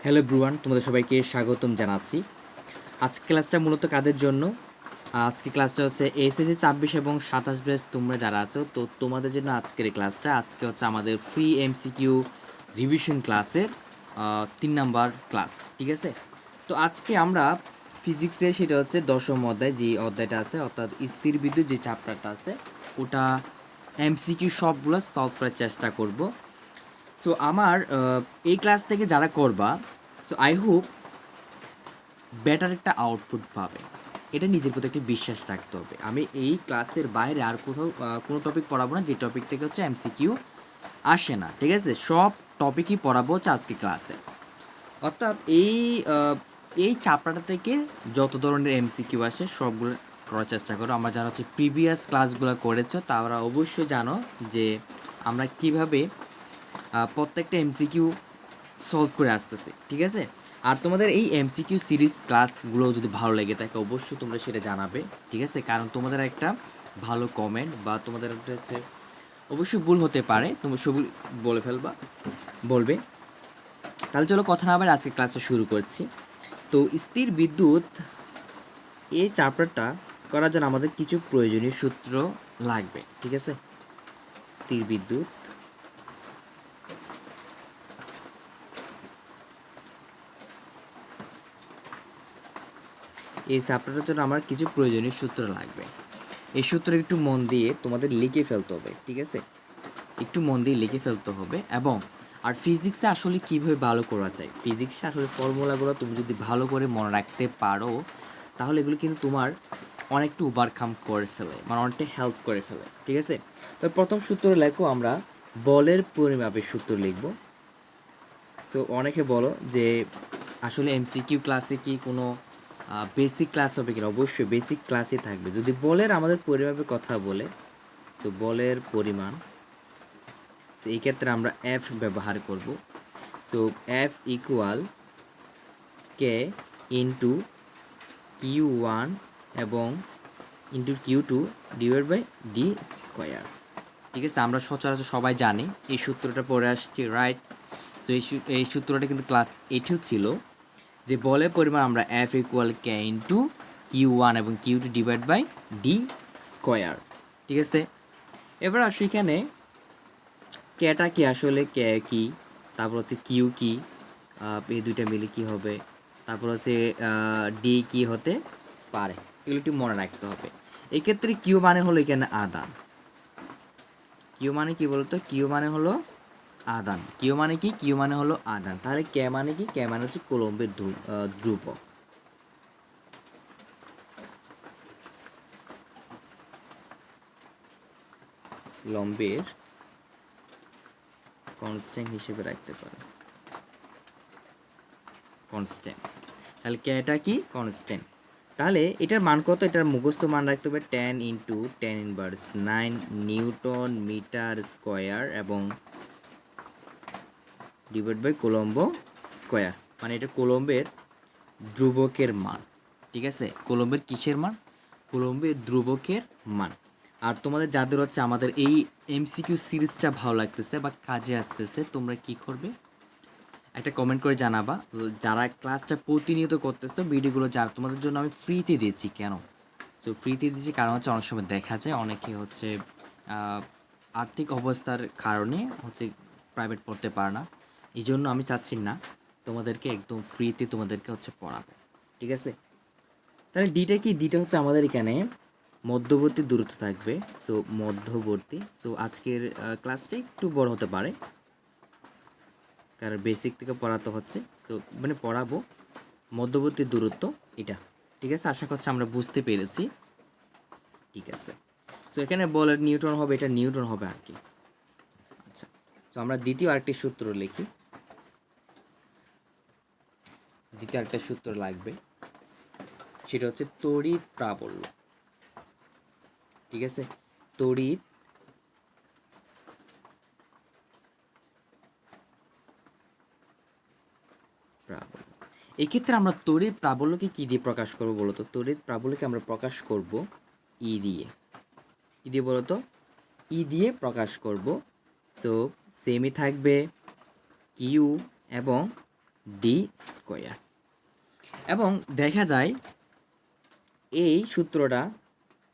Hello everyone, তোমাদের সবাইকে স্বাগতম জানাচ্ছি। আজকে ক্লাসটা মূলত কাদের জন্য? আজকে ক্লাসটা হচ্ছে এসএসসি ২৬ এবং ২৭ ব্যাচ তোমরা যারা আছো, তো তোমাদের জন্য আজকের এই ক্লাসটা। আজকে হচ্ছে আমাদের ফ্রি এমসিকিউ রিভিশন ক্লাসের ৩ নাম্বার ক্লাস, ঠিক আছে? তো আজকে আমরা ফিজিক্সে সেটা হচ্ছে ১০ম অধ্যায়, যে অধ্যায়টা আছে অর্থাৎ স্থির বিদ্যুৎ যে চ্যাপ্টারটা আছে ওটা এমসিকিউ সবগুলো সলভ করার চেষ্টা করব। সো আমার এই ক্লাস থেকে যারা করবা, সো আই হোপ বেটার একটা আউটপুট পাবে। এটা নিজের প্রতি একটা বিশ্বাস রাখতে হবে। আমি এই ক্লাসের বাইরে আর কোথাও কোনো টপিক পড়াবো না যে টপিক থেকে হচ্ছে এমসিকিউ আসে না, ঠিক আছে? সব টপিকই পড়াবো হচ্ছে আজকে ক্লাসে। অর্থাৎ এই চ্যাপ্টারটা থেকে যত ধরনের এমসিকিউ আসে সবগুলো করার চেষ্টা করো। আমরা যারা হচ্ছে প্রিভিয়াস ক্লাসগুলো করেছো তারা অবশ্যই জানো যে আমরা কিভাবে প্রত্যেকটা এমসিকিউ সলভ করে আসতেছি, ঠিক আছে? আর তোমাদের এই এমসিকিউ সিরিজ ক্লাসগুলো যদি ভালো লেগে থাকে অবশ্যই তোমরা সেটা জানাবে, ঠিক আছে? কারণ তোমাদের একটা ভালো কমেন্ট বা তোমাদের একটা হচ্ছে অবশ্যই ভুল হতে পারে, তোমরা সব বলে ফেলবা, বলবে। তাহলে চলো কথা না বলে আজকে ক্লাসটা শুরু করছি। তো স্থির বিদ্যুৎ এই চ্যাপ্টারটা করার জন্য আমাদের কিছু প্রয়োজনীয় সূত্র লাগবে, ঠিক আছে? স্থির বিদ্যুৎ এই চ্যাপ্টারটার জন্য আমার কিছু প্রয়োজনীয় সূত্র লাগবে। এই সূত্র একটু মন দিয়ে তোমাদের লিখে ফেলতে হবে, ঠিক আছে? একটু মন দিয়ে লিখে ফেলতে হবে। এবং আর ফিজিক্সে আসলে কীভাবে ভালো করা যায়, ফিজিক্সে আসলে ফর্মুলাগুলো তুমি যদি ভালো করে মনে রাখতে পারো তাহলে এগুলো কিন্তু তোমার অনেকটা ওভারকাম করে ফেলে, মানে অনেকটা হেল্প করে ফেলে, ঠিক আছে? তো প্রথম সূত্র লেখো, আমরা বলের পরিমাপের সূত্র লিখব। তো অনেকে বলো যে আসলে এমসিকিউ ক্লাসে কি কোনো বেসিক ক্লাস হবে কিনা? অবশ্যই বেসিক ক্লাসই থাকবে। যদি বলের আমাদের পরিমাপের কথা বলে, তো বলের পরিমাণ, তো এই ক্ষেত্রে আমরা এফ ব্যবহার করব। So F equal K into Q one এবং into Q two divide by D square, ঠিক আছে? আমরা সচরাচর সবাই জানি এই সূত্রটা পড়ে আসছি, রাইট? তো এই সূত্রটা কিন্তু ক্লাস 8-এও ছিল, যে বলের পরিমাণ আমরা F equal K into Q one এবং Q two divide by D square, ঠিক আছে? এবার আসো এখানে কেটা কি, আসলে কে কি, তারপর হচ্ছে কিউ কি, এই দুইটা মিলে কি হবে, তারপর হচ্ছে ডি কি হতে পারে, এগুলো একটু মনে রাখতে হবে। এক্ষেত্রে কিউ মানে হলো এখানে আদান। কিউ মানে কি বলতো? কিউ মানে হলো আদান। কিউ মানে কি? কিউ মানে হলো আদান। তাহলে কে মানে কি? কে মানে হচ্ছে কোলম্বের ধ্রুবক। লম্বের কনস্ট্যান্ট হিসেবে রাখতে পারে, কনস্ট্যান্ট। তাহলে কেটা কি? কনস্ট্যান্ট। তাহলে এটার মান কত? এটার মুখস্থ মান রাখতে হবে 10 into 10 inverse 9 Newton metre square এবং ডিভাইড বাই কোলম্বো স্কোয়ার, মানে এটা কোলম্বের ধ্রুবকের মান, ঠিক আছে? কোলম্বের কিসের মান? কোলম্বের ধ্রুবকের মান। আর তোমাদের যাদের হচ্ছে আমাদের এই এমসিকিউ সিরিজটা ভালো লাগতেছে বা কাজে আসতেছে, তোমরা কি করবে? একটা কমেন্ট করে জানাবা। যারা ক্লাসটা প্রতিনিয়ত করতেছো, ভিডিওগুলো যারা তোমাদের জন্য আমি ফ্রিতে দিচ্ছি, কেন? সো ফ্রিতে দিচ্ছি কারণ হচ্ছে অনেক সময় দেখা যায় অনেকে হচ্ছে আর্থিক অবস্থার কারণে হচ্ছে প্রাইভেট পড়তে পারে না। এই জন্য আমি চাচ্ছি না তোমাদেরকে একদম ফ্রিতে তোমাদেরকে হচ্ছে পড়াবো, ঠিক আছে? তাহলে ডিটা কি? ডিটা হচ্ছে আমাদের এখানে মধ্যবর্তী দূরত্ব থাকবে। সো মধ্যবর্তী। সো আজকের ক্লাসটা একটু বড় হতে পারে কারণ বেসিক থেকে পড়াতে হচ্ছে। সো মানে পড়াবো মধ্যবর্তী দূরত্ব এটা, ঠিক আছে? আশা করছি আমরা বুঝতে পেরেছি, ঠিক আছে? সো এখানে বলের নিউটন হবে, এটা নিউটন হবে আর কি। আচ্ছা, সো আমরা দ্বিতীয় আরেকটি সূত্র লিখি। দ্বিতীয় আরেকটা সূত্র লাগবে, সেটা হচ্ছে তড়িৎ প্রাবল্য, ঠিক আছে? তড়িৎ প্রাবল্য। এক্ষেত্রে আমরা তড়িৎ প্রাবল্যকে কি দিয়ে প্রকাশ করব বলো তো? তড়িৎ প্রাবল্যকে আমরা প্রকাশ করব ই দিয়ে। কি দিয়ে বলো তো? ই দিয়ে প্রকাশ করব। সো সেমই থাকবে কিউ এবং ডি স্কোয়ার। এবং দেখা যায় এই সূত্রটা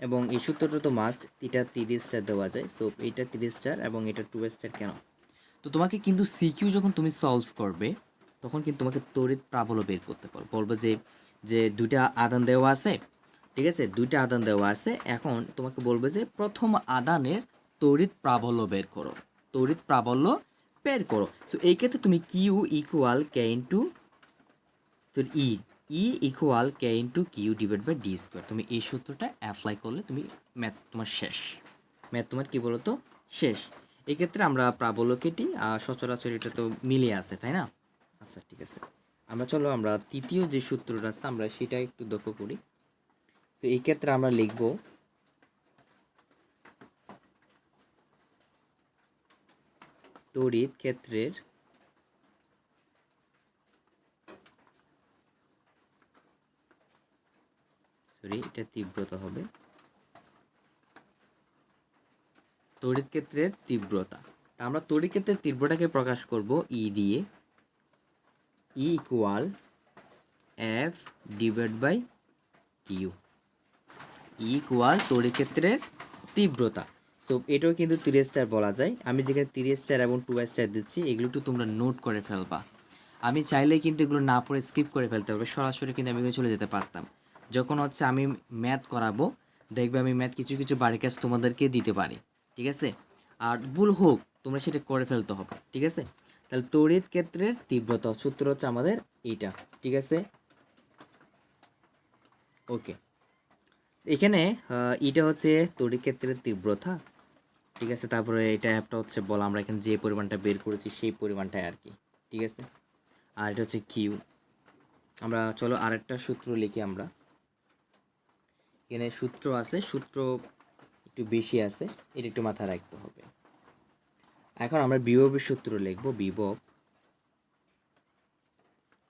এবং এই সূত্রটা তো মাস্ট, এটা 30 স্টার দেওয়া যায়। সো এটা 30 স্টার এবং এটা 2 স্টার কেন? তো তোমাকে কিন্তু সিকিউ যখন তুমি সলভ করবে তখন কিন্তু তোমাকে তড়িৎ প্রাবল্য বের করতে বলবে যে যে দুইটা আদান দেওয়া আছে, ঠিক আছে, দুইটা আদান দেওয়া আছে। এখন তোমাকে বলবে যে প্রথম আদানের তড়িৎ প্রাবল্য বের করো, তড়িৎ প্রাবল্য বের করো। সো এই ক্ষেত্রে তুমি Q equal K into sorry E equal K into Q divide by D square. তুমি এই সূত্রটা অ্যাপ্লাই করলে তুমি ম্যাথ তোমার শেষ, ম্যাথ তোমার কী বলো তো শেষ। এক্ষেত্রে আমরা প্রাবল্য কেটি, আর সচরাচর এটা তো মিলে আছে, তাই না? আচ্ছা ঠিক আছে, আমরা তৃতীয় যে সূত্রটা আছে আমরা সেটা একটু লক্ষ্য করি। তো এই ক্ষেত্রে আমরা লিখব তড়িৎ ক্ষেত্রের এটা তীব্রতা হবে, তড়িৎ ক্ষেত্রের তীব্রতা। আমরা তড়িৎ ক্ষেত্রের তীব্রতাকে প্রকাশ করব ই দিয়ে, E equal F divide by Q, equal তড়িৎ ক্ষেত্রের তীব্রতা। সো এটাও কিন্তু 3 স্টার বলা যায়। আমি যেখানে 3 স্টার এবং 2 স্টার দিচ্ছি এগুলো একটু তোমরা নোট করে ফেলবা। আমি চাইলেই কিন্তু এগুলো না পড়ে স্কিপ করে ফেলতে পারবে, সরাসরি কিন্তু আমি এগুলো চলে যেতে পারতাম। যখন হচ্ছে আমি ম্যাথ করাবো দেখবে আমি ম্যাথ কিছু কিছু বাড়ির কাজ তোমাদেরকে দিতে পারি, ঠিক আছে? আর ভুল হোক তোমরা সেটা করে ফেলতে হবে, ঠিক আছে? তাহলে তড়িৎ ক্ষেত্রের তীব্রতা সূত্র হচ্ছে আমাদের এইটা, ঠিক আছে? ওকে, এখানে এটা হচ্ছে তড়িৎ ক্ষেত্রের তীব্রতা, ঠিক আছে? তারপরে এটা একটা হচ্ছে বল, আমরা এখানে যে পরিমাণটা বের করেছি সেই পরিমাণটাই আর কি, ঠিক আছে? আর এটা হচ্ছে কিউ। আমরা চলো আরেকটা সূত্র লিখি। আমরা এখানে সূত্র আছে, সূত্র একটু বেশি আছে, এটা একটু মাথায় রাখতে হবে। এখন আমরা বিভবের সূত্র লিখব,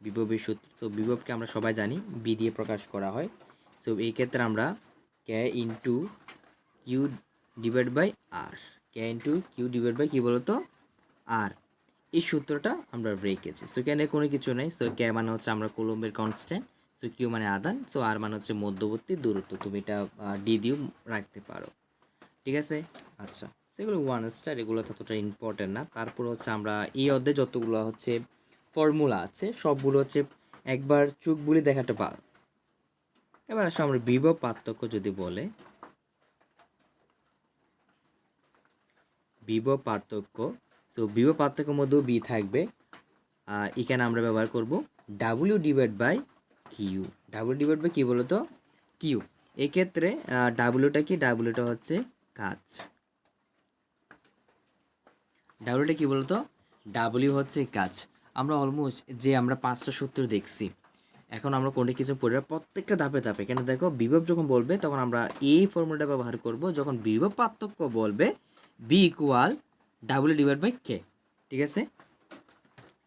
বিভবের সূত্র। তো বিভবকে আমরা সবাই জানি বি দিয়ে প্রকাশ করা হয়। সো এই ক্ষেত্রে আমরা k into Q divide by r, k into Q divide by কী বলতো আর, এই সূত্রটা আমরা রেখেছি। সো এখানে কোনো কিছু নেই। সো কে মানে হচ্ছে আমরা কুলম্বের কনস্ট্যান্ট, সো কিউ মানে আদান, সো আর মানে হচ্ছে মধ্যবর্তী দূরত্ব। তুমি এটা ডি দিয়েও রাখতে পারো, ঠিক আছে? আচ্ছা, সেগুলো 1 স্টার, এগুলো ততটা ইম্পর্টেন্ট না। তারপর হচ্ছে আমরা এই অধ্যায়ে যতগুলো হচ্ছে ফর্মুলা আছে সবগুলো হচ্ছে একবার চোখ বুলে দেখাতে পারো। এবার আসলে আমরা বিভব পার্থক্য যদি বলে, বিভব পার্থক্য, সো বিভব পার্থক্যের মধ্যেও বি থাকবে। এখানে আমরা ব্যবহার করব W divide by Q, W divide by কি বলতো কিউ। এক্ষেত্রে ডাব্লিউটা কি, ডাব্লিউটা হচ্ছে কাজ, ডাব্লিউটা কি বলতো, ডাব্লিউ হচ্ছে কাজ। আমরা অলমোস্ট যে আমরা 5টা সূত্র দেখছি, এখন আমরা কোনো কিছু পড়ে প্রত্যেকটা ধাপে ধাপে, এখানে দেখো বিভব যখন বলবে তখন আমরা এই ফর্মুলাটা ব্যবহার করব, যখন বিভব পার্থক্য বলবে v equal W divide by k, ঠিক আছে?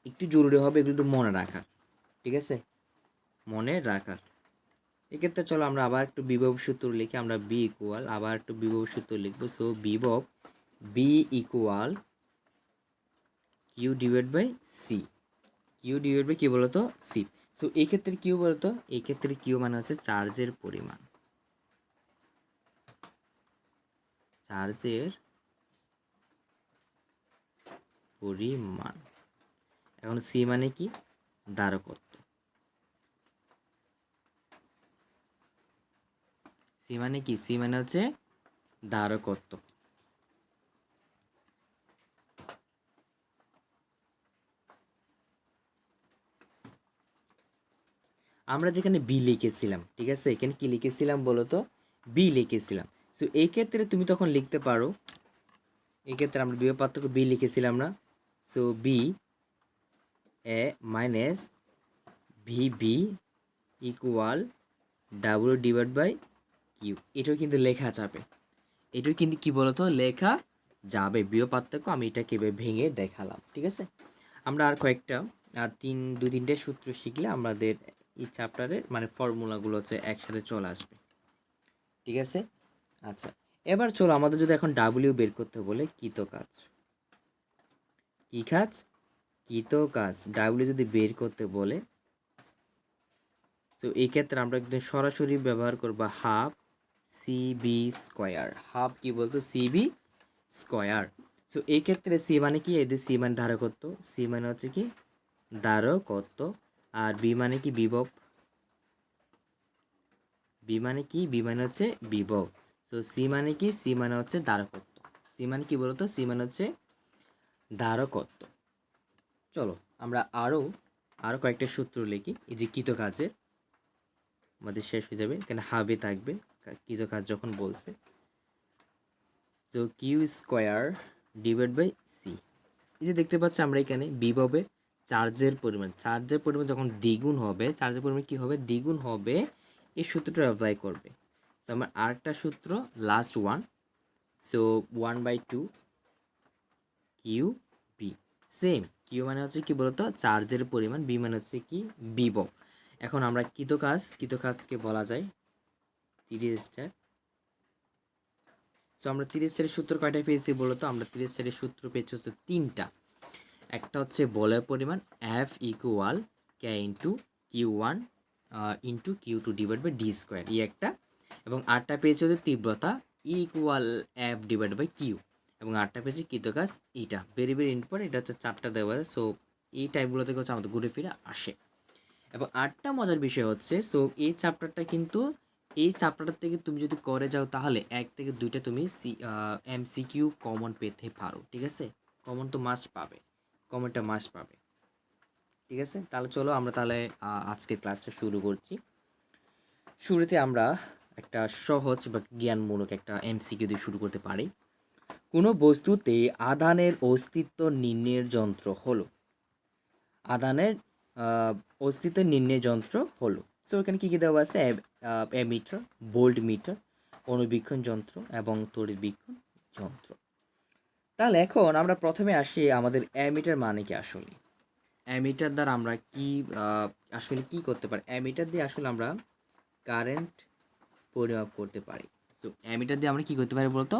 একটু জরুরি হবে এগুলো একটু মনে রাখার, ঠিক আছে, মনে রাখার। এক্ষেত্রে চলো আমরা আবার একটু বিভব সূত্র লিখি। আমরা বি ইকুয়াল আবার একটু বিভব সূত্র লিখবো। সো বিভব V equal Q divide by C, Q divide by কি বলতো সি। সো এই ক্ষেত্রে কিউ বলতো, এই ক্ষেত্রে কিউ মানে হচ্ছে চার্জের পরিমাণ, চার্জের পরিমাণ। এখন সি মানে কি, ধারকত্ব, সি মানে কি, সি মানে হচ্ছে ধারকত্ব। আমরা যেখানে বি লিখেছিলাম, ঠিক আছে, এখানে কি লিখেছিলাম বলো তো, বি লিখেছিলাম। সো এই ক্ষেত্রে তুমি তখন লিখতে পারো, এই ক্ষেত্রে আমরা বিভব পার্থক্য বি লিখেছিলাম না, so V A minus V B equal W divide by Q. এটাও কিন্তু লেখা যাবে, এটাও কিন্তু কি বলতো লেখা যাবে বিভব পার্থক্য। আমি এটাকে ভেঙে দেখালাম, ঠিক আছে? আমরা আর কয়েকটা আর দু তিনটে সূত্র শিখলে আমাদের এই চ্যাপ্টারের মানে ফর্মুলাগুলো হচ্ছে একসাথে চলে আসবে, ঠিক আছে? আচ্ছা, এবার চলো আমাদের যদি এখন ডাব্লিউ বের করতে বলে কি তো কাজ, কি কাজ, কৃতকাজ ডাব্লিউ যদি বের করতে বলে, তো এই ক্ষেত্রে আমরা একদম সরাসরি ব্যবহার করবো হাফ সিবি স্কোয়ার। হাফ কি বলতো, সিবি স্কোয়ার। সো এই ক্ষেত্রে সি মানে কি, এদের সি মানে ধারকত্ব, সি মানে হচ্ছে কি ধারকত্ব, আর বি মানে কি বিভব, বি মানে কি, বি মানে হচ্ছে বিভব। সো সি মানে কি, সি মানে হচ্ছে ধারকত্ব, সি মানে কি বলতো, সি মানে হচ্ছে ধারকত্ব। চলো আমরা আরও আরও কয়েকটা সূত্র লিখি। এই যে কৃতকাজের আমাদের শেষ হয়ে যাবে, এখানে হাবে থাকবে কৃতকাজ যখন বলছে। So Q square divide by C. এই যে দেখতে পাচ্ছি আমরা এখানে বিভবের চার্জের পরিমাণ যখন দ্বিগুণ হবে, চার্জের পরিমাণ কী হবে, দ্বিগুণ হবে, এই সূত্রটা অ্যাপ্লাই করবে। তো আমার আরেকটা সূত্র last one, so 1/2 Q V. Same, Q মানে হচ্ছে কি বলতো চার্জের পরিমাণ, বি মানে হচ্ছে কি বিভব। এখন আমরা কৃতকাজকে বলা যায় 30 স্টার। সো আমরা 30 স্টারের সূত্র কয়টা পেয়েছি বলতো, আমরা 30 স্টারের সূত্র পেয়েছি হচ্ছে 3টা। একটা হচ্ছে বলের পরিমাণ F equal K into Q1 into Q2 divide by D square, এই একটা। এবং আটটা পেয়েছে হচ্ছে তীব্রতা equal F divide by Q, এবং আটটা পেয়েছে কৃতকাজ এইটা। ভেরি ভেরি ইম্পর্টেন্ট, এটা হচ্ছে 4টা দেওয়া আছে। সো এই টাইপগুলো থেকে হচ্ছে আমাদের ঘুরে ফিরে আসে। এবং আটটা মজার বিষয় হচ্ছে, সো এই চ্যাপ্টারটা কিন্তু, এই চ্যাপ্টারটা থেকে তুমি যদি করে যাও তাহলে 1 থেকে 2টা তুমি MCQ কমন পেতে পারো, ঠিক আছে। কমন তো মাস্ট পাবে, কমনটা মাস্ট পাবে, ঠিক আছে। তাহলে চলো আমরা তাহলে আজকের ক্লাসটা শুরু করছি। শুরুতে আমরা একটা সহজ বা জ্ঞানমূলক একটা MCQ দিয়ে শুরু করতে পারি। কোনো বস্তুতে আধানের অস্তিত্ব নির্ণয়ের যন্ত্র হলো, আধানের অস্তিত্ব নির্ণয় যন্ত্র হলো। সো এখানে কী কী দেওয়া আছে, অ্যামিটার, ভোল্ট মিটার, অনুবীক্ষণ যন্ত্র এবং তড়িৎবীক্ষণ যন্ত্র। তাহলে এখন আমরা প্রথমে আসি আমাদের অ্যামিটার মানে কি। আসলে অ্যামিটার দ্বারা আমরা কি আসলে কি করতে পারি, অ্যামিটার দিয়ে আসলে আমরা কারেন্ট পরিমাপ করতে পারি। সো অ্যামিটার দিয়ে আমরা কি করতে পারি বলতো,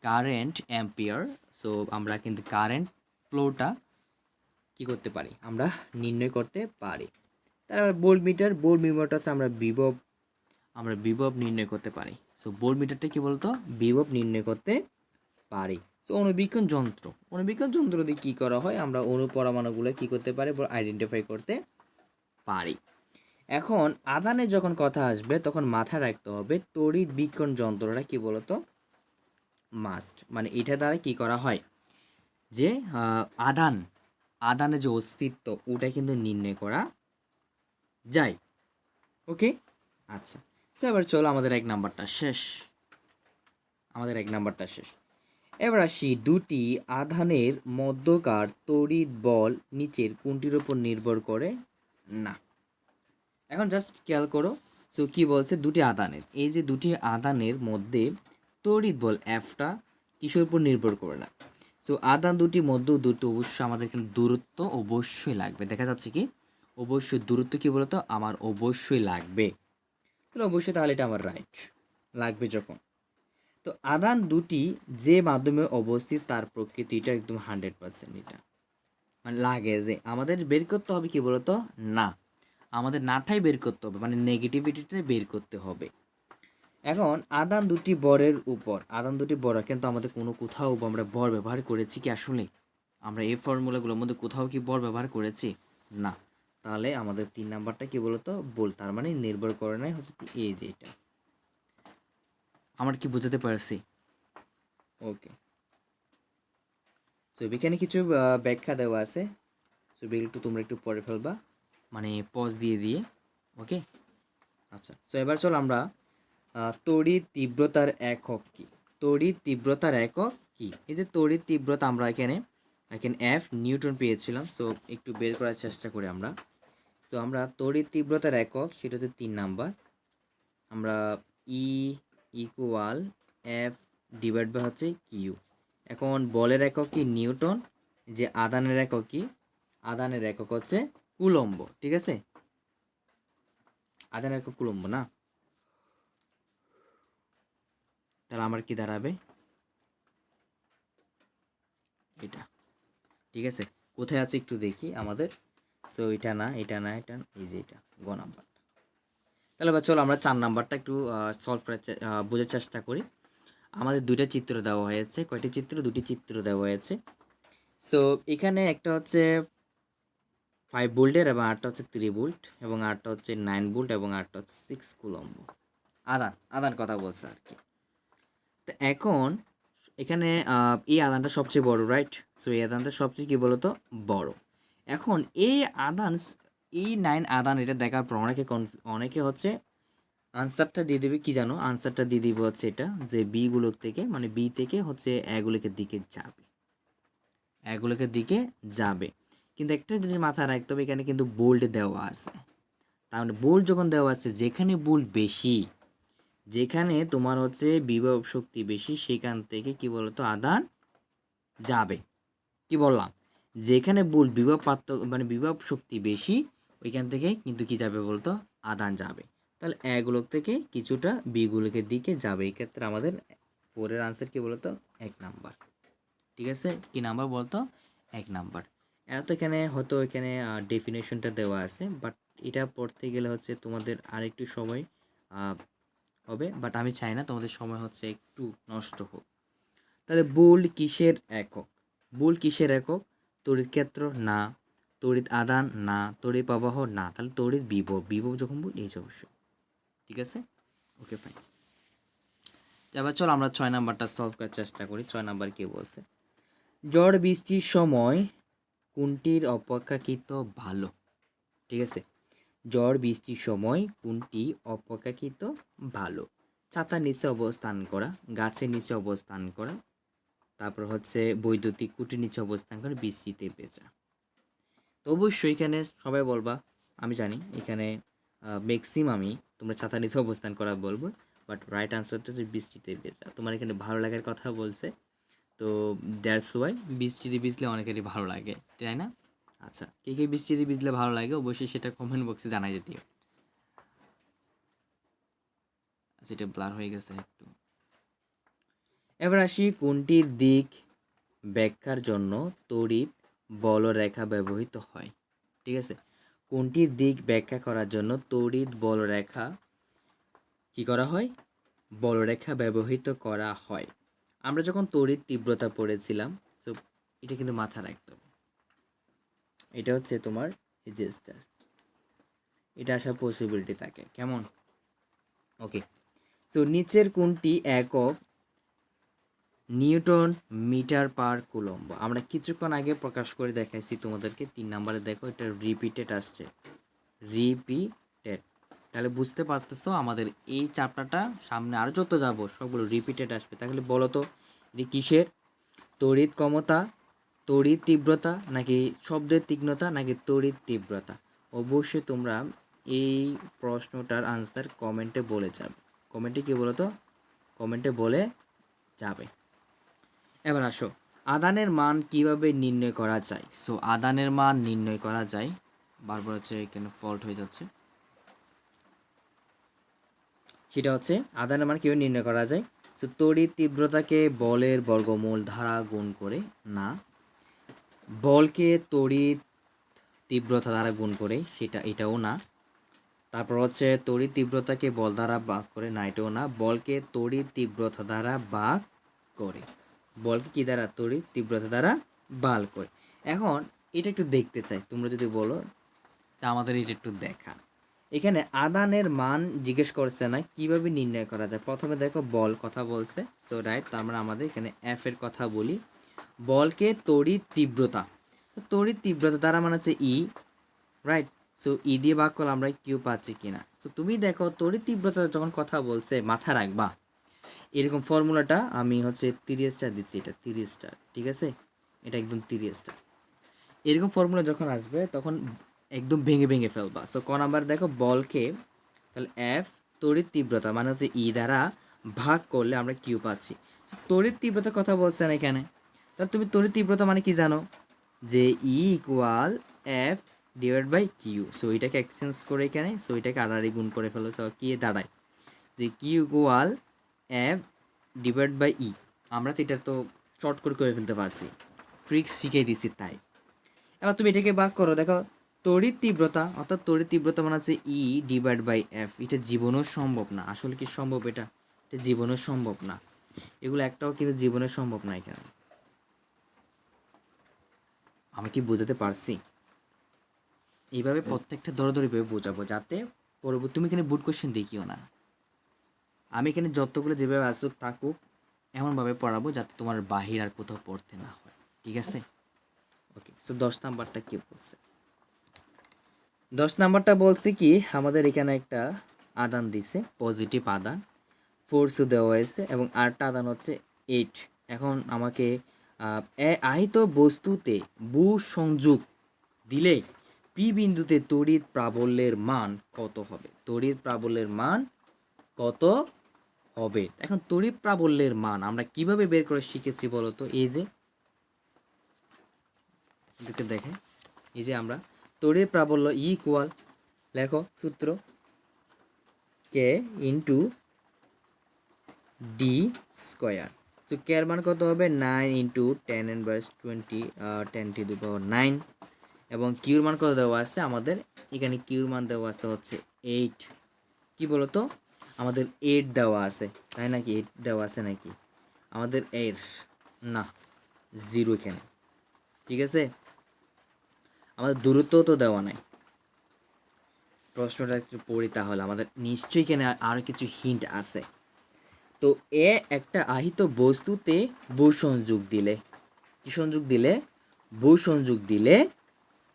কারেন্ট অ্যাম্পিয়ার। সো আমরা কিন্তু কারেন্ট ফ্লোটা কি করতে পারি, আমরা নির্ণয় করতে পারি। তারপর বোল্ট মিটারটা হচ্ছে আমরা বিভব নির্ণয় করতে পারি। সো বোল্ট মিটারটা কি বলতো, বিভব নির্ণয় করতে পারি। সো অনুবীক্ষণ যন্ত্র দিয়ে কী করা হয়, আমরা অণু পরমাণুগুলো কী করতে পারি, আইডেন্টিফাই করতে পারি। এখন আধানে যখন কথা আসবে তখন মাথায় রাখতে হবে তড়িৎ বীক্ষণ যন্ত্রটা কি বলতো মাস্ট, মানে এটা দ্বারা কি করা হয় যে আদানের যে অস্তিত্ব ওটা কিন্তু নির্ণয় করা যায়। ওকে, আচ্ছা। তো এবার চলো আমাদের এক নাম্বারটা শেষ। এবার আসি, দুটি আধানের মধ্যকার তড়িৎ বল নিচের কোনটির উপর নির্ভর করে না। এখন জাস্ট খেয়াল করো, সো কি বলছে, দুটি আধানের, এই যে দুটি আধানের মধ্যে তড়িৎ বল এফটা কিসের উপর নির্ভর করে না। সো আধান দুটির মধ্যে দূরত্ব অবশ্যই আমাদের এখানে দূরত্ব অবশ্যই লাগবে। দেখা যাচ্ছে কি অবশ্যই দূরত্ব কি বলতো আমার অবশ্যই লাগবে, তাহলে অবশ্যই, তাহলে এটা আমার রাইট লাগবে যখন। তো আধান দুটি যে মাধ্যমে অবস্থিত তার প্রকৃতিটা একদম 100%, এটা মানে লাগে যে আমাদের বের করতে হবে কি বলতো না, আমাদের নাটাই বের করতে হবে, মানে নেগেটিভিটিটা বের করতে হবে। এখন আধান দুটি বর কিন্তু আমাদের কোথাও আমরা বর ব্যবহার করেছি কি, আসলে আমরা এই ফর্মুলাগুলোর মধ্যে কোথাও কি বর ব্যবহার করেছি না। তাহলে আমাদের 3 নাম্বারটা কি বলতো বল, তার মানে নির্ভর করে নাই হচ্ছে এই যে এটা। আমার কি বুঝাতে পারছি? ওকে। সো এখানে কিছু ব্যাখ্যা দেওয়া আছে, সো একটু তোমরা একটু পড়ে ফেলবা, মানে পজ দিয়ে। ওকে, আচ্ছা। সো এবার চলো আমরা তড়িৎ তীব্রতার একক কি, এই যে তড়িৎ তীব্রতা আমরা এখানে এফ নিউটন পেয়েছিলাম। সো একটু বের করার চেষ্টা করি আমরা। সো আমরা তড়িৎ তীব্রতার একক সেটা হচ্ছে 3 নাম্বার, আমরা E equal F divide by হচ্ছে কিউ। এখন বলের একক কি নিউটন, যে আদানের একক কি, আদানের একক হচ্ছে কুলম্ব, ঠিক আছে। আদানের একক কুলম্ব না, তাহলে আমার কি দাঁড়াবে এটা, ঠিক আছে। কোথায় আছে একটু দেখি আমাদের। সো এটা না, এটা না, এটা না, এই যে এটা গ নাম্বার। তাহলে এবার চলো আমরা 4 নাম্বারটা একটু সলভ করার বোঝার চেষ্টা করি। আমাদের 2টা চিত্র দেওয়া হয়েছে। কয়টি চিত্র? 2টি চিত্র দেওয়া হয়েছে। সো এখানে একটা হচ্ছে 5 ভোল্টের এবং আরেকটা হচ্ছে 3 ভোল্ট এবং আরেকটা হচ্ছে 9 ভোল্ট এবং আরেকটা হচ্ছে 6 কুলম্ব। আদান কথা বলছে আর কি। তো এখন এখানে এই আদানটা সবচেয়ে বড়, রাইট? সো এই আদানটা সবচেয়ে কি বলতো বড়। এখন এই আদান, এই 9 আদান এটা দেখার পর অনেকে হচ্ছে আনসারটা দিয়ে দেবে কি জানো? আনসারটা দিয়ে দিবে হচ্ছে এটা যে বি গুলোর থেকে, মানে বি থেকে হচ্ছে এগুলোকে দিকে যাবে, এগুলোকে দিকে যাবে। কিন্তু একটা জিনিস মাথায় রাখতে হবে, এখানে কিন্তু বোল্ড দেওয়া আছে। তার মানে বোল্ড যখন দেওয়া আছে, যেখানে বোল্ড বেশি, যেখানে তোমার হচ্ছে বিভব শক্তি বেশি, সেখান থেকে কি বলতো আদান যাবে। কি বললাম? যেখানে বোল্ড বিভব মানে বিভব শক্তি বেশি, ওইখান থেকে কিন্তু কি যাবে বলতো আদান যাবে। তাহলে এগুলোর থেকে কিছুটা বিগুলোকে দিকে যাবে। এই ক্ষেত্রে আমাদের 4 এর আনসার কি বলতো 1 নাম্বার। ঠিক আছে, কি নাম্বার বলতো 1 নাম্বার। এত এখানে হয়তো এখানে ডেফিনেশনটা দেওয়া আছে, বাট এটা পড়তে গেলে হচ্ছে তোমাদের আরেকটু সময় হবে, বাট আমি চাই না তোমাদের সময় হচ্ছে একটু নষ্ট হোক। তাহলে বোল্ড কিসের একক? বোল্ড কিসের একক? তড়িৎ ক্ষেত্র না, তড়িৎ আদান না, তড়িৎ প্রবাহ না। তাহলে তড়িৎ বিভব, বিভব যখন বল এই অবশ্যই। ঠিক আছে, ওকে ফাইন। এবার চলো আমরা 6 নাম্বারটা সলভ করার চেষ্টা করি। 6 নাম্বার কি বলছে? ঝড় বৃষ্টির সময় কোনটির অপেক্ষাকৃত ভালো? ঠিক আছে, ঝড় বৃষ্টির সময় কোনটি অপেক্ষাকৃত ভালো? ছাতার নিচে অবস্থান করা, গাছের নিচে অবস্থান করা, তারপর হচ্ছে বৈদ্যুতিক খুঁটির নিচে অবস্থান করে বৃষ্টিতে ভেজা। তো অবশ্যই এখানে সবাই বলবা, আমি জানি এখানে ম্যাক্সিমামই তোমরা ছাতার নিচে অবস্থান করা বলবো, বাট রাইট আনসারটা হচ্ছে বৃষ্টিতে ভেজা। তোমার এখানে ভালো লাগার কথা বলছে, তো দ্যাটস ওয়াই বৃষ্টিতে ভিজলে অনেকেরই ভালো লাগে, তাই না? আচ্ছা, কে কে বৃষ্টিতে ভিজলে ভালো লাগে অবশ্যই সেটা কমেন্ট বক্সে জানাই দিও। আচ্ছা, এটা ব্লার হয়ে গেছে একটু। এবার আসি, কোনটির দিক ব্যাখ্যার জন্য তড়িৎ বলরেখা ব্যবহৃত হয়? ঠিক আছে, কোনটির দিক ব্যাখ্যা করার জন্য তড়িৎ বলরেখা কি করা হয়? বলরেখা ব্যবহৃত করা হয়। আমরা যখন তড়িৎ তীব্রতা পড়েছিলাম, তো এটা কিন্তু মাথায় রাখতে হবে। এটা হচ্ছে তোমার রেজিস্টার, এটা আসার পসিবিলিটি থাকে কেমন? ওকে, তো নিচের কোনটি একক নিউটন মিটার পার কুলম্ব? আমরা কিছুক্ষণ আগে প্রকাশ করে দেখাইছি তোমাদেরকে। 3 নাম্বারে দেখো, এটা রিপিটেড আসছে, রিপিটেড। তাহলে বুঝতে পারতেছো আমাদের এই চ্যাপ্টারটা সামনে আরও যত যাব সবগুলো রিপিটেড আসবে। তাহলে বলো তো এটি কিসের? তড়িৎ ক্ষমতা, তড়িৎ তীব্রতা, নাকি শব্দের তীক্ষ্ণতা, নাকি তড়িৎ তীব্রতা? অবশ্যই তোমরা এই প্রশ্নটার আনসার কমেন্টে বলে যাবে। কমেন্টে কি বলো তো? কমেন্টে বলে যাবে। এবার আসো, আদানের মান কিভাবে নির্ণয় করা যায়? সো আদানের মান নির্ণয় করা যায়, বারবার হচ্ছে এখানে ফল্ট হয়ে যাচ্ছে। সেটা হচ্ছে আদানের মান কীভাবে নির্ণয় করা যায়? সো তড়িৎ তীব্রতাকে বলের বর্গমূল দ্বারা গুণ করে না, বলকে তড়িৎ তীব্রতা দ্বারা গুণ করে, এটাও না। তারপর হচ্ছে তড়িৎ তীব্রতাকে বল দ্বারা ভাগ করে না, এটাও না। বলকে তড়িৎ তীব্রতা দ্বারা ভাগ করে, বলকে কি দ্বারা? তড়িৎ তীব্রতা দ্বারা ভাগ করে। এখন এটা একটু দেখতে চাই, তোমরা যদি বলো তা আমাদের এটা একটু দেখা। এখানে আদানের মান জিজ্ঞেস করছে না, কিভাবে নির্ণয় করা যায়? প্রথমে দেখো বল কথা বলছে, সো রাইট। তার মানে আমাদের এখানে এফ এর কথা বলি। বলকে তড়িৎ তীব্রতা, তড়িৎ তীব্রতা দ্বারা মানে হচ্ছে ই, রাইট? সো ই দিয়ে ভাগ করলে আমরা কিউ পাচ্ছি কিনা। সো তুমি দেখো তড়িৎ তীব্রতা যখন কথা বলছে মাথা রাখবা এরকম ফর্মুলাটা, আমি হচ্ছে 30 স্টার দিচ্ছি, এটা 30 স্টার, ঠিক আছে? এটা একদম 30 স্টার। এরকম ফর্মুলা যখন আসবে তখন একদম ভেঙে ভেঙে ফেলবা। সো ক নাম্বার দেখো বলকে, তাহলে এফ তড়িৎ তীব্রতা মানে হচ্ছে ই দ্বারা ভাগ করলে আমরা কিউ পাচ্ছি। তড়িৎ তীব্রতার কথা বলছে না এখানে, তাহলে তুমি তড়িৎ তীব্রতা মানে কি জানো? যে E equal F divide by Q. So এটাকে এক্সচেঞ্জ করে এখানে, সো এটাকে আড়াআড়ি গুণ করে ফেলো। সো কি দাঁড়ায় যে q equal F divide by e. আমরা তো এটা তো শর্ট করে ফেলতে পারছি, ট্রিক্স শিখিয়ে দিচ্ছি তাই। এবার তুমি এটাকে ভাগ করো, দেখো তড়িৎ তীব্রতা অর্থাৎ তড়িৎ তীব্রতা মানে হচ্ছে E/F, এটা জীবনও সম্ভব না। আসলে কি সম্ভব? এটা এটা জীবনও সম্ভব না। এগুলো একটাও কিন্তু জীবনে সম্ভব না এখানে। আমি কি বোঝাতে পারছি? এইভাবে প্রত্যেকটা দরদরিভাবে বোঝাবো, যাতে পরবর্তী তুমি এখানে বুট কোশ্চেন দেখিও না। আমি এখানে যতগুলো যেভাবে আসুক থাকুক এমনভাবে পড়াবো যাতে তোমার বাহির আর কোথাও পড়তে না হয়, ঠিক আছে? ওকে, সো 10 নাম্বারটা কি বলছে? 10 নাম্বারটা বলছে কি, আমাদের এখানে একটা আদান দিছে, পজিটিভ আদান, ফোর্সও দেওয়া হয়েছে এবং আরেকটা আদান হচ্ছে 8। এখন আমাকে আহিত বস্তুতে ভূ সংযোগ দিলে পি বিন্দুতে তড়িৎ প্রাবল্যের মান কত হবে? তড়িৎ প্রাবল্যের মান কত হবে? এখন তড়িৎ প্রাবল্যের মান আমরা কিভাবে বের করে শিখেছি বলো তো? এই যে দেখে, এই যে আমরা তড়িৎ প্রাবল্য ইকুয়াল, লেখো সূত্র কে ইন্টু ডি স্কোয়ার। সো কে এর মান কত হবে? 9 ইন্টু 10⁻20 10⁻9। এবং কিউর মান কত দেওয়া আছে আমাদের? এখানে কিউর মান দেওয়া আছে হচ্ছে 8। কি বলতো? আমাদের 8 দেওয়া আছে, তাই নাকি? 8 দেওয়া আছে নাকি? আমাদের 8 না, 0 এখানে, ঠিক আছে? আমাদের দূরত্ব তো দেওয়া নাই। প্রশ্নটা একটু পড়ি তাহলে, আমাদের নিশ্চয়ই এখানে আরও কিছু হিন্ট আছে। তো এ একটা আহিত বস্তুতে ভূসংযোগ দিলে, কি সংযোগ দিলে? ভূসংযোগ দিলে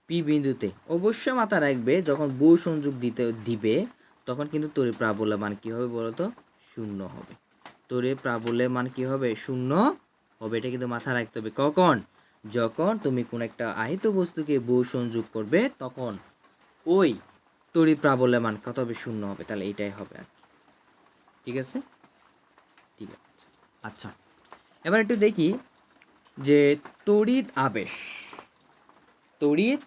পি বিন্দুতে, অবশ্যই মাথা রাখবে যখন ভূসংযোগ দিবে তখন কিন্তু তড়িৎ প্রাবল্যের মান কি হবে বলতো? 0 হবে। তড়িৎ প্রাবল্যের মান কি হবে? 0 হবে। এটা কিন্তু মাথা রাখতে হবে। কখন? যখন তুমি কোন একটা আহিত বস্তুকে ভূসংযোগ করবে তখন ওই তড়িৎ প্রাবল্যের মান কত হবে? 0 হবে। তাহলে এটাই হবে আর কি, ঠিক আছে? ঠিক আছে, আচ্ছা এবার একটু দেখি যে তড়িৎ আবেশ, তড়িৎ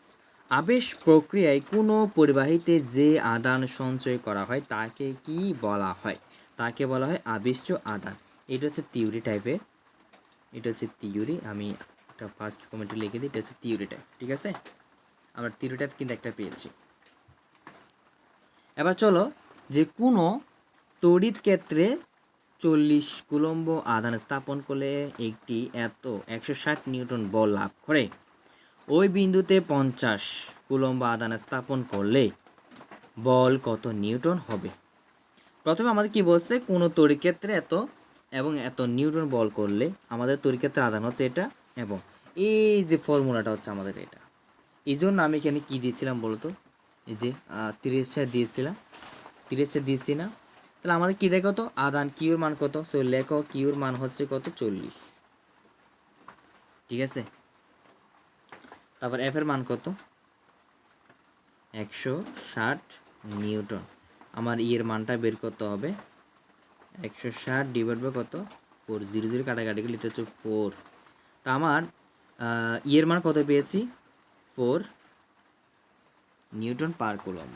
আবেশ প্রক্রিয়ায় কোনো পরিবাহীতে যে আদান সঞ্চয় করা হয় তাকে কি বলা হয়? তাকে বলা হয় আবেশ্য আদান। এটা হচ্ছে থিওরি টাইপের, এটা হচ্ছে থিওরি। আমি একটা ফার্স্ট কমেন্টে লিখে দিই, এটা হচ্ছে থিওরি টাইপ, ঠিক আছে? আমরা থিওরি টাইপ কিন্তু একটা পেয়েছি। এবার চলো, যে কোনো তড়িৎ ক্ষেত্রে 40 কুলম্ব আধান স্থাপন করলে একটি 160 নিউটন বল লাভ করে। ওই বিন্দুতে 50 কুলম্ব আধান স্থাপন করলে বল কত নিউটন হবে? প্রথমে আমাদের কি বলছে? কোনো তড়িৎ ক্ষেত্রে এত এবং এত নিউটন বল করলে আমাদের তড়িৎ ক্ষেত্রে আধান হচ্ছে এটা, এবং এই যে ফর্মুলাটা হচ্ছে আমাদের এটা। এই জন্য আমি এখানে কি দিয়েছিলাম বলতো? এই যে 30 দিয়েছিলাম, 30 দিয়েছি না? তাহলে আমাদের কি দেখো তো, আদান কিউর মান কত? সো লেখো কিউর মান হচ্ছে কত? 40, ঠিক আছে? তারপর এফ এর মান কত? 160 নিউটন। আমার ইয়ের মানটা বের করতে হবে, 160 ডিভাইড বাই কত? 4, 0 0 কাটাকাটি করলে এটা হচ্ছে 4। তা আমার ইয়ের মান কত পেয়েছি? 4 নিউটন পার কুলম্ব।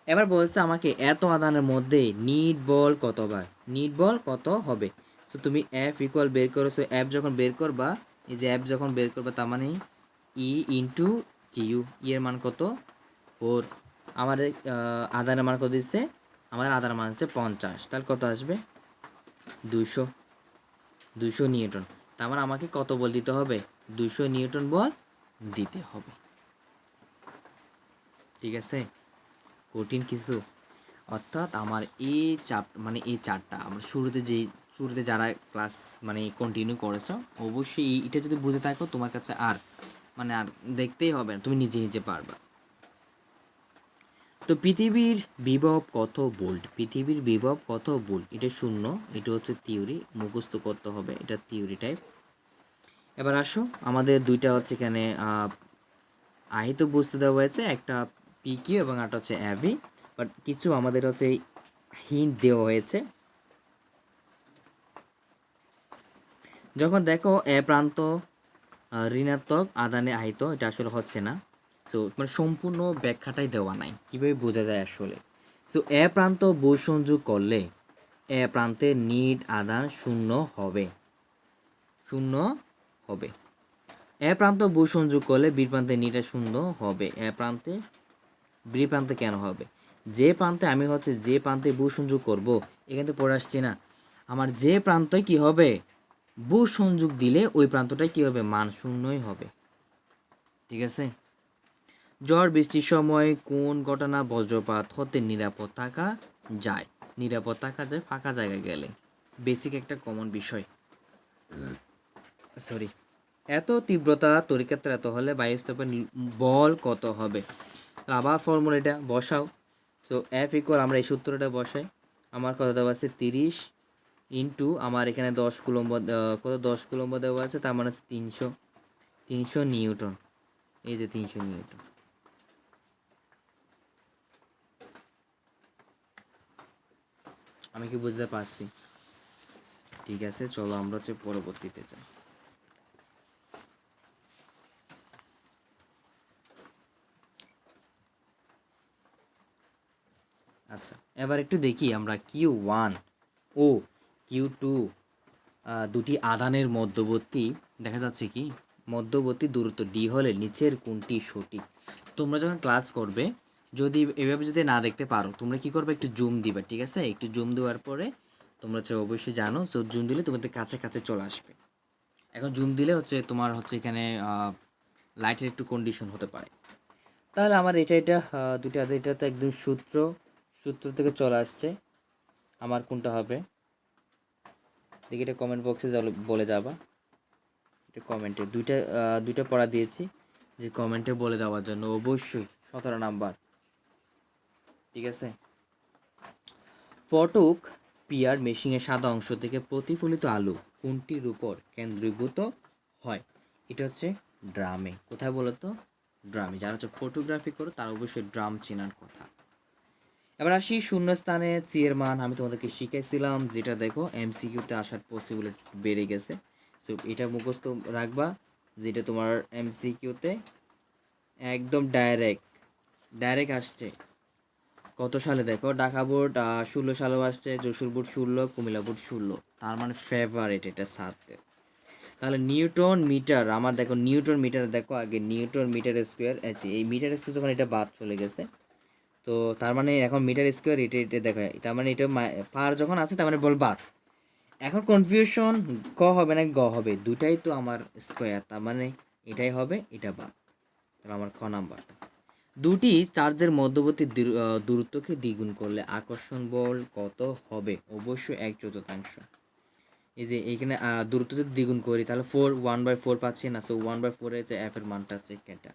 এবার বলছে আমাকে এত আদানের মধ্যে নিট বল কত বার, নিট বল কত হবে? সো তুমি এফ ইকুয়াল বের করো। সো এফ যখন বের করবা, এই যে এফ যখন বের করবা তার মানে ই ইন্টু কিউ, এর মান কত? 4। আমার আদানের মান কত দিচ্ছে? আমার আদানের মান হচ্ছে 50, তাহলে কত আসবে? 200 নিউটন। তার মানে আমাকে কত বল দিতে হবে? 200 নিউটন বল দিতে হবে, ঠিক আছে? কঠিন কিছু? অর্থাৎ আমার এই এই চারটা আমরা শুরুতে যারা ক্লাস কন্টিনিউ করেছো, অবশ্যই এটা যদি বুঝে থাকো তোমার কাছে আর আর দেখতেই হবে না, তুমি নিজে নিজে পারবা। তো পৃথিবীর বিভব কত ভোল্ট? পৃথিবীর বিভব কত ভোল্ট? এটা 0, এটা হচ্ছে থিওরি, মুখস্থ করতে হবে, এটা থিওরি টাইপ। এবার আসো, আমাদের দুইটা হচ্ছে এখানে আহিত বস্তু দেওয়া হয়েছে, একটা পি কিউ এবং একটা হচ্ছে অ্যাভি, বাট কিছু আমাদের হচ্ছে হিন্ট দেওয়া হয়েছে। যখন দেখো এ প্রান্ত ঋণাত্মক আদানে আহিত, এটা আসলে হচ্ছে না। সো সম্পূর্ণ ব্যাখ্যাটাই দেওয়া নাই, কীভাবে বোঝা যায় আসলে? সো এ প্রান্ত বৈসংযোগ করলে এ প্রান্তের নিট আদান 0 হবে, 0 হবে। এ প্রান্ত বু সংযোগ করলে বি প্রান্তে নিটা শূন্য হবে। এ প্রান্তে বি প্রান্তে কেন হবে? যে প্রান্তে আমি হচ্ছে যে প্রান্তে বু সংযোগ করব, এখান থেকে পড়ে আসছি না, আমার যে প্রান্তই কি হবে, বু সংযোগ দিলে ওই প্রান্তটাই কি হবে, মান শূন্যই হবে। ঠিক আছে। ঝড় বৃষ্টির সময় কোন ঘটনা বজ্রপাত হতে নিরাপদ থাকা যায়? নিরাপদ থাকা যায় ফাঁকা জায়গায় গেলে। বেসিক একটা কমন বিষয়। সরি। এত তীব্রতা তড়িৎক্ষেত্র এত হলে বায়ুস্থাপের বল কত হবে? আবার ফর্মুলাটা বসাও। সো এফ ইকুয়াল, আমরা এই সূত্রটা বসাই। আমার কত দেওয়া আছে 30 ইন্টু আমার এখানে 10 কুলম্ব, কত 10 কুলম্ব দেওয়া আছে, তার মানে হচ্ছে 300 নিউটন। এই যে 300 নিউটন। আমি কি বুঝতে পারছি? ঠিক আছে, চলো আমরা হচ্ছে পরবর্তীতে যাই। আচ্ছা, এবার একটু দেখি আমরা Q1 ও Q2 দুটি আধানের মধ্যবর্তী, দেখা যাচ্ছে কি মধ্যবর্তী দূরত্ব ডি হলে নিচের কোনটি সঠিক? তোমরা যখন ক্লাস করবে, যদি এভাবে যদি না দেখতে পারো, তোমরা কি করবে, একটু জুম দিবে। ঠিক আছে, একটু জুম দেওয়ার পরে তোমরা হচ্ছে অবশ্যই জানো, সো জুম দিলে তোমাদের কাছে কাছে চলে আসবে। এখন জুম দিলে হচ্ছে তোমার হচ্ছে এখানে লাইটের একটু কন্ডিশন হতে পারে। তাহলে আমার এটা দুটো আধা, এটা তো একদম সূত্র থেকে চলে আসছে। আমার কোনটা হবে দেখি, এটা কমেন্ট বক্সে বলে যাবা। এটা কমেন্টে দুইটা পড়া দিয়েছি, যে কমেন্টে বলে দেওয়ার জন্য অবশ্যই 17 নাম্বার। ঠিক আছে। ফটক পিয়ার মেশিনের সাদা অংশ থেকে প্রতিফলিত আলো কোনটির উপর কেন্দ্রীভূত হয়? এটা হচ্ছে ড্রামে। কোথায় বলো তো? ড্রামে। যারা হচ্ছে ফটোগ্রাফি করো তারা অবশ্যই ড্রাম চেনার কথা। এবার আসি শূন্যস্থানে সি এর মান। আমি তোমাদেরকে শিখাইছিলাম, যেটা দেখো এমসিকিউতে আসার পসিবিলিটি বেড়ে গেছে। সো এটা মুখস্থ রাখবা, যেটা তোমার এমসিকিউতে একদম ডাইরেক্ট আসছে। কত সালে দেখো, ঢাকা বোর্ড 16 সালেও আসছে, যশোর বোর্ড 16, কুমিল্লা বোর্ড 16। তার মানে ফেভারিট এটা সাথে। তাহলে নিউটন মিটার, আমার দেখো নিউটন মিটার দেখো আগে, নিউটন মিটার স্কোয়ার আছে, এই মিটার স্কোয়ার যখন এটা বাদ চলে গেছে, তো তার মানে এখন মিটার স্কোয়ার এটা দেখো, তার মানে এটা পার যখন আছে তার মানে বল বাদ। এখন কনফিউশন, ক হবে না গ হবে, দুটাই তো আমার স্কোয়ার, তার মানে এটাই হবে, এটা বাদ। তাহলে আমার খ নাম্বারটা। দুটি চার্জের মধ্যবর্তী দূরত্বকে দ্বিগুণ করলে আকর্ষণ বল কত হবে? অবশ্যই 1/4। এই যে এইখানে দূরত্ব যদি দ্বিগুণ করি তাহলে 1/4 পাচ্ছি না, সো 1/4 এর যে এফ এর মানটা হচ্ছে এটা।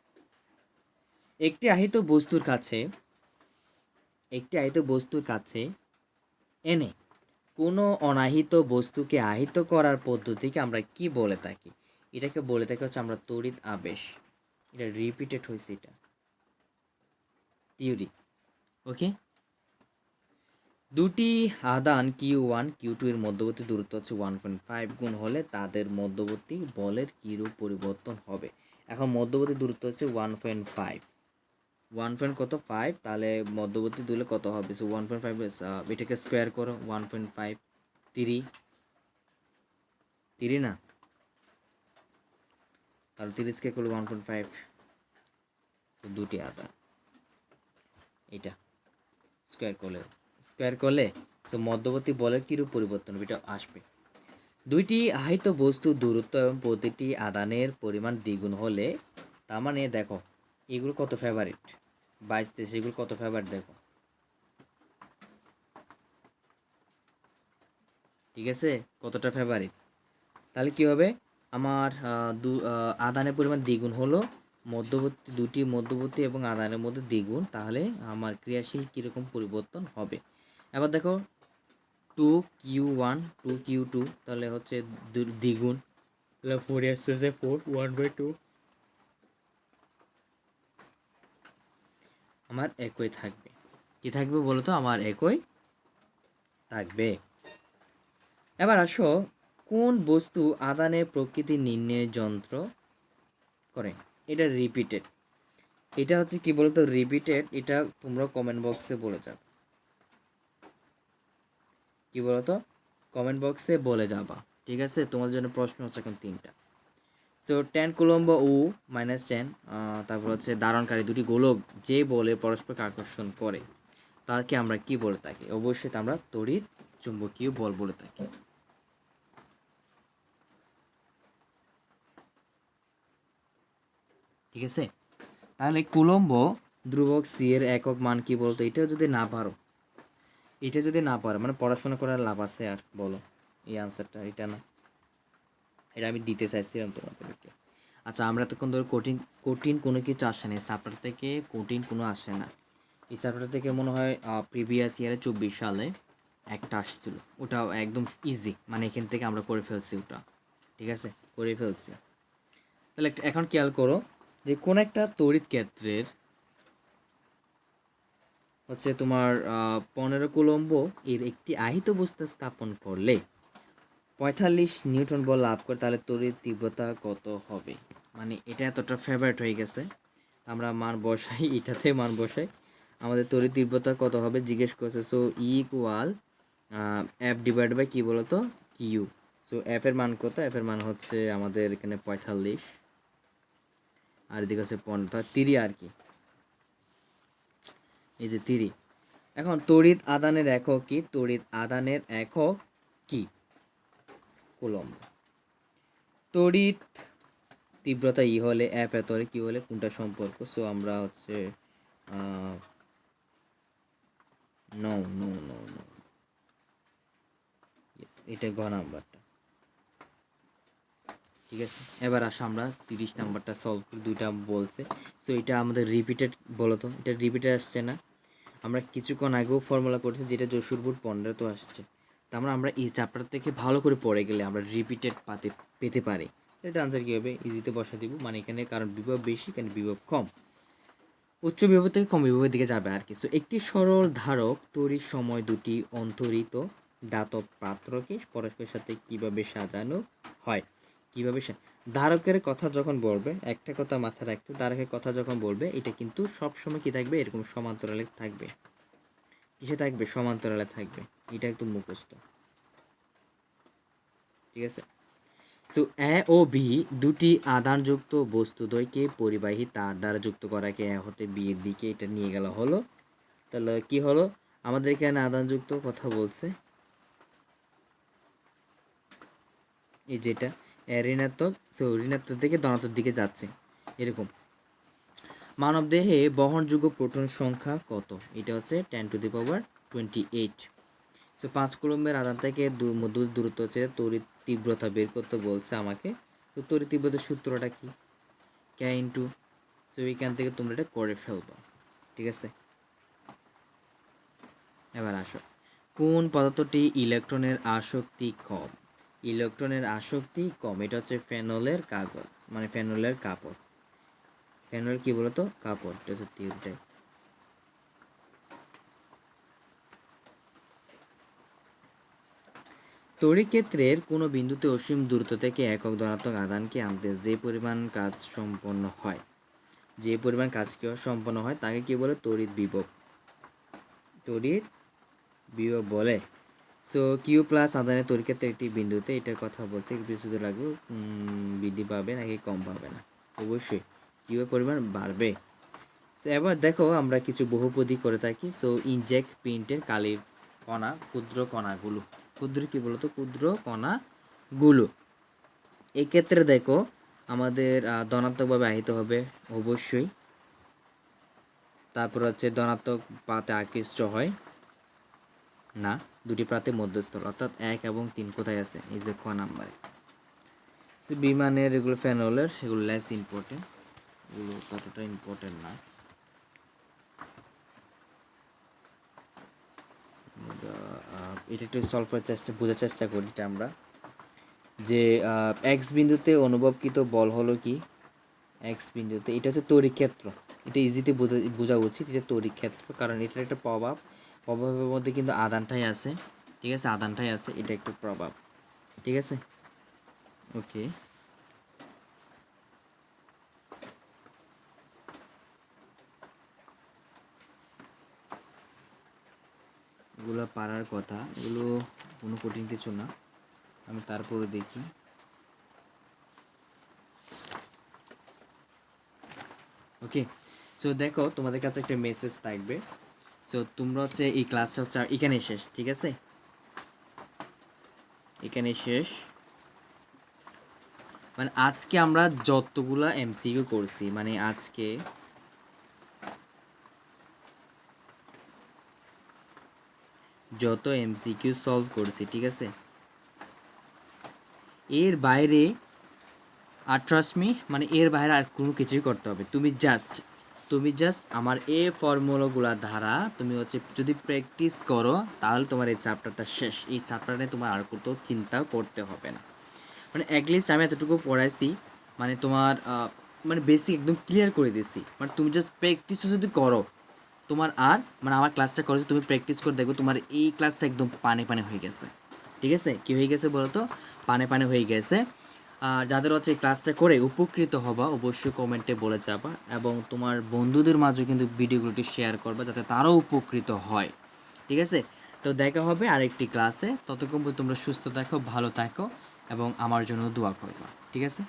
একটি আহিত বস্তুর কাছে এনে কোনো অনাহিত বস্তুকে আহিত করার পদ্ধতিকে আমরা কি বলে থাকি? এটাকে বলে থাকি হচ্ছে আমরা তড়িৎ আবেশ। এটা রিপিটেড হয়েছে, এটা থিওরি। ওকে। দুটি আধান Q1 Q2 এর মধ্যবর্তী দূরত্ব হচ্ছে 1.5 গুণ হলে তাদের মধ্যবর্তী বলের কিরূপ পরিবর্তন হবে? এখন মধ্যবর্তী দূরত্ব হচ্ছে 1.5, 1. তাহলে মধ্যবর্তী দূরে কত হবে? সো 1.5, এটাকে স্কোয়ার করো, 1.5 3 না, তাহলে 3 স্কোয়ার করলে 1.5, দুটি আধান, এটা স্কোয়ার করলে সো মধ্যবর্তী বলের কিরূপ পরিবর্তন হবে এটা আসবে। দুইটি আহিত বস্তুর দূরত্ব এবং প্রতিটি আদানের পরিমাণ দ্বিগুণ হলে, তার মানে দেখো এগুলো কত ফেভারিট, 22-23, এগুলো কত ফেভারিট দেখো। ঠিক আছে, কতটা ফেভারিট। তাহলে কি হবে, আমার আদানের পরিমাণ দ্বিগুণ হলো, দুটি মধ্যবর্তী এবং আদানের মধ্যে দ্বিগুণ, তাহলে আমার ক্রিয়াশীল কীরকম পরিবর্তন হবে। এবার দেখো 2Q1 2Q2, তাহলে হচ্ছে দ্বিগুণ, তাহলে 4 আসছে 4, 1/2 আমার একই থাকবে। কি থাকবে বলো তো? আমার একই থাকবে। এবার আসো, কোন বস্তু আদানের প্রকৃতি নির্ণয়ের যন্ত্র করে? এটা রিপিটেড। এটা হচ্ছে কি বলতো, রিপিটেড। এটা তোমরা কমেন্ট বক্সে বলে যাও, কি বলতো, কমেন্ট বক্সে বলে যাবা। ঠিক আছে, তোমাদের জন্য প্রশ্ন হচ্ছে এখন 3টা। সো সো 10 কুলম্ব ও -10, তারপর হচ্ছে ধারণকারী দুটি গোলক যে বলে পরস্পরকে আকর্ষণ করে তাকে আমরা কি বলে থাকি? অবশ্যই আমরা তড়িৎ চুম্বকীয় বল বলে থাকি। ঠিক আছে, তাহলে কুলম্ব ধ্রুবক সি এর একক মান কি বলতো? এটা যদি না পারো, মানে পড়াশোনা করার লাভ আছে আর? বলো এই আনসারটা, এটা না, এটা আমি দিতে চাইছিলাম তোমাদেরকে। আচ্ছা, আমরা এতক্ষণ ধরে কঠিন কঠিন কোনো কিছু আসে না, চ্যাপ্টার থেকে কঠিন কোনো আসে না। এই চ্যাপ্টার থেকে মনে হয় প্রিভিয়াস ইয়ারে 24 সালে একটা আসছিল, ওটা একদম ইজি, মানে এখান থেকে আমরা করে ফেলছি ওটা। ঠিক আছে, করে ফেলছি। তাহলে এখন খেয়াল করো যে কোন একটা তড়িৎ ক্ষেত্রের হচ্ছে তোমার 15 কুলম্ব এর একটি আহিত বস্তু স্থাপন করলে 45 নিউটন বল লাভ করে, তাহলে তড়িৎ তীব্রতা কত হবে? মানে এটা এতটা ফেভারিট হয়ে গেছে, আমরা মান বসাই, এটাতে মান বসাই, আমাদের তড়িৎ তীব্রতা কত হবে জিজ্ঞেস করছে। So equal F divide by কি বলতো, কিউ। সো এফ এর মান কত? এফ এর মান হচ্ছে আমাদের এখানে 45, আর এদিকে হচ্ছে 30 আর কি, এই যে 30। এখন তড়িৎ আদানের একক কি? তড়িৎ আদানের একক কি? কুলম্ব। তড়িৎ তীব্রতা ই হলে এফ, এত হলে কি হলে কোনটা সম্পর্ক? সো আমরা হচ্ছে no no no no, yes, এটা ঘ নাম্বারটা। ঠিক আছে, এবার আসো আমরা 30 নাম্বারটা সলভ করি। দুইটা বলছে, সো এটা আমাদের রিপিটেড, বলো তো এটা রিপিটেড আসছে না? আমরা কিছুক্ষণ আগেও ফর্মুলা করেছি যেটা যশুরপুর 15 তো আসছে। তা আমরা এই চ্যাপ্টার থেকে ভালো করে পড়ে গেলে আমরা রিপিটেড পেতে পারি। এটা আনসার কী হবে? ইজিতে বসা দিব, মানে এখানে কারণ বিভব বেশি, এখানে বিভব কম, উচ্চ বিভব থেকে কম বিভবের দিকে যাবে আর কি। সো একটি সরল ধারক তড়িৎ সময় দুটি অন্তরিত দাতব পাত্রকে পরস্পরের সাথে কিভাবে সাজানো হয়? কিভাবে ধারকের কথা যখন বলবে, একটা কথা মাথায় রাখতে, ধারকের কথা যখন বলবে এটা কিন্তু সবসময় কি থাকবে? এরকম সমান্তরালে থাকবে। কিসে থাকবে? সমান্তরালে থাকবে। এটা একদম মুখস্থ। ঠিক আছে, সো এ ও বি দুটি আধানযুক্ত বস্তুদ্বয়কে পরিবাহী তার দ্বারা যুক্ত করাকে এ হতে বি এর দিকে এটা নিয়ে গেল হলো। তাহলে কি হলো? আমাদের এখানে আধানযুক্ত কথা বলছে, এই যেটা ঋণাত্মক, সো ঋণাত্মক থেকে ধনাত্মক দিকে যাচ্ছে এরকম। মানবদেহে বহনযোগ্য প্রোটন সংখ্যা কত? এটা হচ্ছে 10⁻28। সো 5 কুলম্বের আধান থেকে মধ্যে দূরত্ব হচ্ছে তড়িৎ তীব্রতা বের করতে বলছে আমাকে। তো তড়িৎ তীব্রতার সূত্রটা কি? কে ইন্টু, সো এইখান থেকে তোমরা এটা করে ফেলবো। ঠিক আছে, এবার আসো, কোন পদার্থটি ইলেকট্রনের আসক্তি কম? ইলেকট্রনের আসক্তি কম, এটা হচ্ছে ফেনলের কাগজ, মানে ফেনলের কাপড়। ফেনল কি বলতো? কাপড়। এটা হচ্ছে টিউবটাই। তড়িৎ ক্ষেত্রের কোনো বিন্দুতে অসীম দূরত্ব থেকে একক ধনাত্মক আধানকে আনতে যে পরিমাণ কাজ সম্পন্ন হয়, যে পরিমাণ কাজ কি সম্পন্ন হয় তাকে কি বলে? তড়িৎ বিভব। তড়িৎ বিভব বলে। সো কিউ প্লাস আধানের তড়িৎ ক্ষেত্রে একটি বিন্দুতে, এটার কথা বলছে, একটু শুধু লাগবে, বৃদ্ধি পাবে নাকি কম পাবে না? অবশ্যই কিউ এর পরিমাণ বাড়বে। সো এবার দেখো আমরা কিছু বহুপদী করে থাকি। সো ইনজেক্ট প্রিন্টের কালির কণা, ক্ষুদ্র কণাগুলো, ক্ষুদ্র কি বলতো? ক্ষুদ্র কণাগুলো। এক্ষেত্রে দেখো আমাদের ধনাত্মকভাবে আহিত হবে অবশ্যই, তারপর হচ্ছে ধনাত্মক পাতে আকৃষ্ট হয় না, দুটি প্রাতে মধ্যস্থল, অর্থাৎ 1 এবং 3 কোথায় আছে? এই যে খ নাম্বারে। সো বিমানের এগুলো ফেনলের, সেগুলো লেস ইম্পর্টেন্ট, এগুলো ততটা ইম্পর্টেন্ট না। এটা একটু সলভ করার বোঝার চেষ্টা করি। এটা আমরা যে এক্স বিন্দুতে অনুভবকৃত বল হলো কি? এক্স বিন্দুতে এটা হচ্ছে তড়িৎ ক্ষেত্র, এটা ইজিতে বোঝা উচিত, এটা তড়িৎ ক্ষেত্র, কারণ এটার একটা প্রভাব, প্রভাবের মধ্যে কিন্তু আদানটাই আছে। ঠিক আছে, আদানটাই আছে, এটা একটু প্রভাব। ঠিক আছে, ওকে। এগুলো পারার কথা, এগুলো কোনো কঠিন কিছু না, আমি তারপরে দেখি। ওকে, সো দেখো তোমাদের কাছে একটা মেসেজ থাকবে। সো তোমরা হচ্ছে এই ক্লাসটা হচ্ছে এখানে শেষ, ঠিক আছে, এখানে শেষ। মানে আজকে আমরা যতগুলা এমসিকিউ করছি, মানে আজকে যত এমসিকিউ সলভ করেছি, ঠিক আছে, এর বাইরে আর ট্রাস্ট মি, মানে এর বাইরে আর কোনো কিছুই করতে হবে, তুমি জাস্ট আমার এই ফর্মুলাগুলা ধারা তুমি হচ্ছে যদি প্র্যাকটিস করো, তাহলে তোমার এই চ্যাপ্টারটা শেষ। এই চ্যাপ্টার নিয়ে তোমার আর কোথাও চিন্তা করতে হবে না। মানে অ্যাটলিস্ট আমি এতটুকু পড়াইছি, মানে তোমার মানে বেসিক একদম ক্লিয়ার করে দিয়েছি। মানে তুমি জাস্ট প্র্যাকটিসও যদি করো, তোমার আর মানে আমার ক্লাসটা করেছো, তুমি প্র্যাকটিস করে দেখো তোমার এই ক্লাসটা একদম পানে পানে হয়ে গেছে। ঠিক আছে, কী হয়ে গেছে বলো তো? পানে পানে হয়ে গেছে। আর যাদের হচ্ছে এই ক্লাসটা করে উপকৃত হবা, অবশ্যই কমেন্টে বলে যাবা, এবং তোমার বন্ধুদের মাঝে কিন্তু ভিডিওগুলোটি শেয়ার করবা যাতে তারাও উপকৃত হয়। ঠিক আছে, তো দেখা হবে আরেকটি ক্লাসে। ততক্ষণ পর্যন্ত তোমরা সুস্থ থাকো, ভালো থাকো, এবং আমার জন্য দোয়া করবা। ঠিক আছে।